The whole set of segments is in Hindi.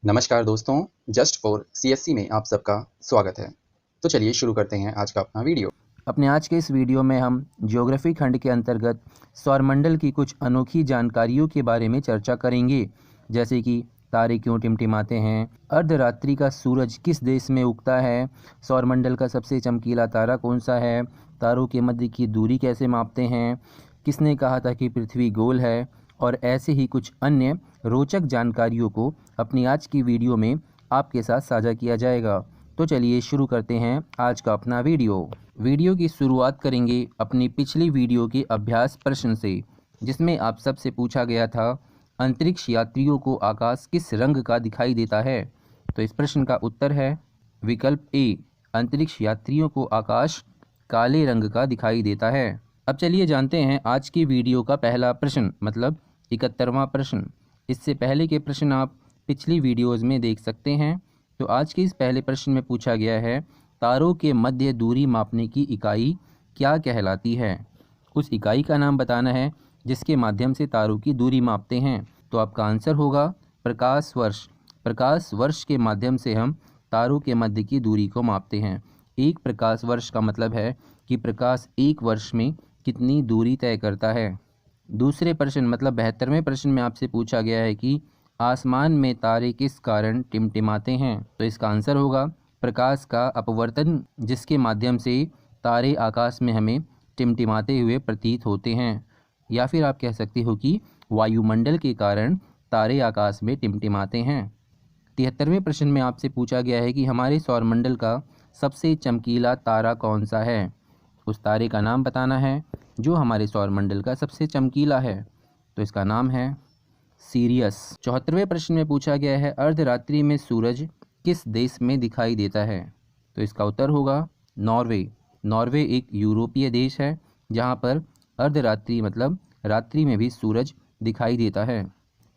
नमस्कार दोस्तों, जस्ट फॉर सीएससी में आप सबका स्वागत है। तो चलिए शुरू करते हैं आज का अपना वीडियो। अपने आज के इस वीडियो में हम ज्योग्राफी खंड के अंतर्गत सौरमंडल की कुछ अनोखी जानकारियों के बारे में चर्चा करेंगे, जैसे कि तारे क्यों टिमटिमाते हैं, अर्धरात्रि का सूरज किस देश में उगता है, सौरमंडल का सबसे चमकीला तारा कौन सा है, तारों के मध्य की दूरी कैसे मापते हैं, किसने कहा था कि पृथ्वी गोल है, और ऐसे ही कुछ अन्य रोचक जानकारियों को अपनी आज की वीडियो में आपके साथ साझा किया जाएगा। तो चलिए शुरू करते हैं आज का अपना वीडियो की शुरुआत करेंगे अपनी पिछली वीडियो के अभ्यास प्रश्न से, जिसमें आप सबसे पूछा गया था अंतरिक्ष यात्रियों को आकाश किस रंग का दिखाई देता है। तो इस प्रश्न का उत्तर है विकल्प ए, अंतरिक्ष यात्रियों को आकाश काले रंग का दिखाई देता है। अब चलिए जानते हैं आज की वीडियो का पहला प्रश्न, मतलब 71वां प्रश्न। इससे पहले के प्रश्न आप पिछली वीडियोस में देख सकते हैं। तो आज के इस पहले प्रश्न में पूछा गया है तारों के मध्य दूरी मापने की इकाई क्या कहलाती है। उस इकाई का नाम बताना है जिसके माध्यम से तारों की दूरी मापते हैं। तो आपका आंसर होगा प्रकाश वर्ष। प्रकाश वर्ष के माध्यम से हम तारों के मध्य की दूरी को मापते हैं। एक प्रकाश वर्ष का मतलब है कि प्रकाश एक वर्ष में कितनी दूरी तय करता है। दूसरे प्रश्न मतलब 72वें प्रश्न में आपसे पूछा गया है कि आसमान में तारे किस कारण टिमटिमाते हैं। तो इसका आंसर होगा प्रकाश का अपवर्तन, जिसके माध्यम से तारे आकाश में हमें टिमटिमाते हुए प्रतीत होते हैं। या फिर आप कह सकते हो कि वायुमंडल के कारण तारे आकाश में टिमटिमाते हैं। 73वें प्रश्न में आपसे पूछा गया है कि हमारे सौरमंडल का सबसे चमकीला तारा कौन सा है। उस तारे का नाम बताना है जो हमारे सौरमंडल का सबसे चमकीला है। तो इसका नाम है सीरियस। 74वें प्रश्न में पूछा गया है अर्धरात्रि में सूरज किस देश में दिखाई देता है। तो इसका उत्तर होगा नॉर्वे। नॉर्वे एक यूरोपीय देश है जहाँ पर अर्धरात्रि मतलब रात्रि में भी सूरज दिखाई देता है।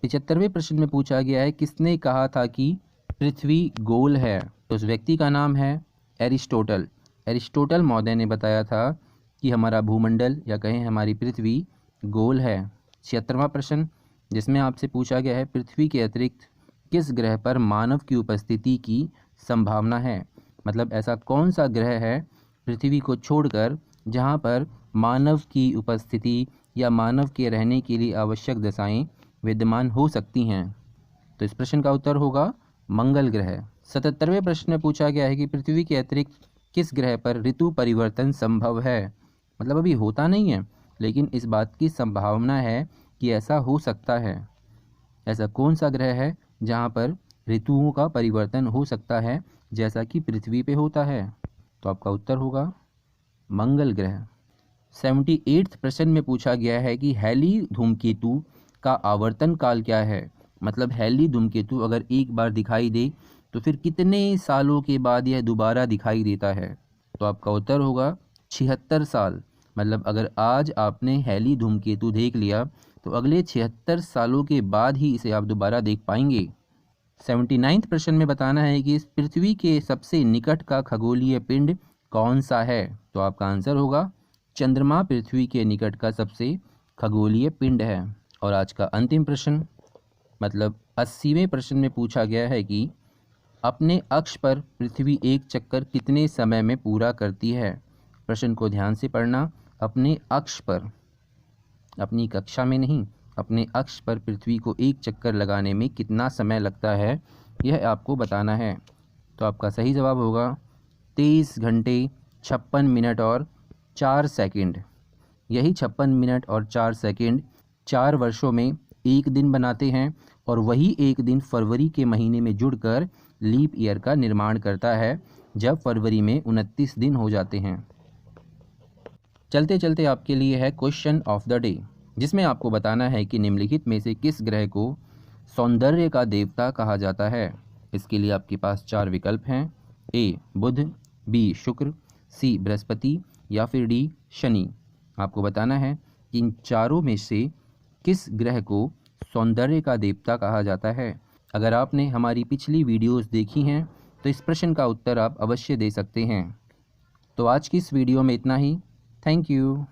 75वें प्रश्न में पूछा गया है किसने कहा था कि पृथ्वी गोल है। तो उस व्यक्ति का नाम है एरिस्टोटल। एरिस्टोटल महोदय ने बताया था कि हमारा भूमंडल या कहें हमारी पृथ्वी गोल है। 76वां प्रश्न जिसमें आपसे पूछा गया है पृथ्वी के अतिरिक्त किस ग्रह पर मानव की उपस्थिति की संभावना है। मतलब ऐसा कौन सा ग्रह है पृथ्वी को छोड़कर जहां पर मानव की उपस्थिति या मानव के रहने के लिए आवश्यक दशाएं विद्यमान हो सकती हैं। तो इस प्रश्न का उत्तर होगा मंगल ग्रह। 77वें प्रश्न में पूछा गया है कि पृथ्वी के अतिरिक्त किस ग्रह पर ऋतु परिवर्तन संभव है। मतलब अभी होता नहीं है, लेकिन इस बात की संभावना है कि ऐसा हो सकता है। ऐसा कौन सा ग्रह है जहाँ पर ऋतुओं का परिवर्तन हो सकता है जैसा कि पृथ्वी पे होता है। तो आपका उत्तर होगा मंगल ग्रह। 78वें प्रश्न में पूछा गया है कि हैली धूमकेतु का आवर्तन काल क्या है। मतलब हैली धूमकेतु अगर एक बार दिखाई दे तो फिर कितने सालों के बाद यह दोबारा दिखाई देता है। तो आपका उत्तर होगा 76 साल। मतलब अगर आज आपने हैली धूमकेतु देख लिया तो अगले 76 सालों के बाद ही इसे आप दोबारा देख पाएंगे। 79वें प्रश्न में बताना है कि इस पृथ्वी के सबसे निकट का खगोलीय पिंड कौन सा है। तो आपका आंसर होगा चंद्रमा पृथ्वी के निकट का सबसे खगोलीय पिंड है। और आज का अंतिम प्रश्न मतलब 80वें प्रश्न में पूछा गया है कि अपने अक्ष पर पृथ्वी एक चक्कर कितने समय में पूरा करती है। प्रश्न को ध्यान से पढ़ना। अपने अक्ष पर, अपनी कक्षा में नहीं, अपने अक्ष पर पृथ्वी को एक चक्कर लगाने में कितना समय लगता है यह आपको बताना है। तो आपका सही जवाब होगा 23 घंटे 56 मिनट और 4 सेकंड। यही 56 मिनट और 4 सेकंड 4 वर्षों में एक दिन बनाते हैं और वही एक दिन फरवरी के महीने में जुड़कर लीप ईयर का निर्माण करता है, जब फरवरी में 29 दिन हो जाते हैं। चलते चलते आपके लिए है क्वेश्चन ऑफ द डे, जिसमें आपको बताना है कि निम्नलिखित में से किस ग्रह को सौंदर्य का देवता कहा जाता है। इसके लिए आपके पास 4 विकल्प हैं। ए बुध, बी शुक्र, सी बृहस्पति या फिर डी शनि। आपको बताना है कि इन चारों में से किस ग्रह को सौंदर्य का देवता कहा जाता है। अगर आपने हमारी पिछली वीडियोस देखी हैं तो इस प्रश्न का उत्तर आप अवश्य दे सकते हैं। तो आज की इस वीडियो में इतना ही। Thank you.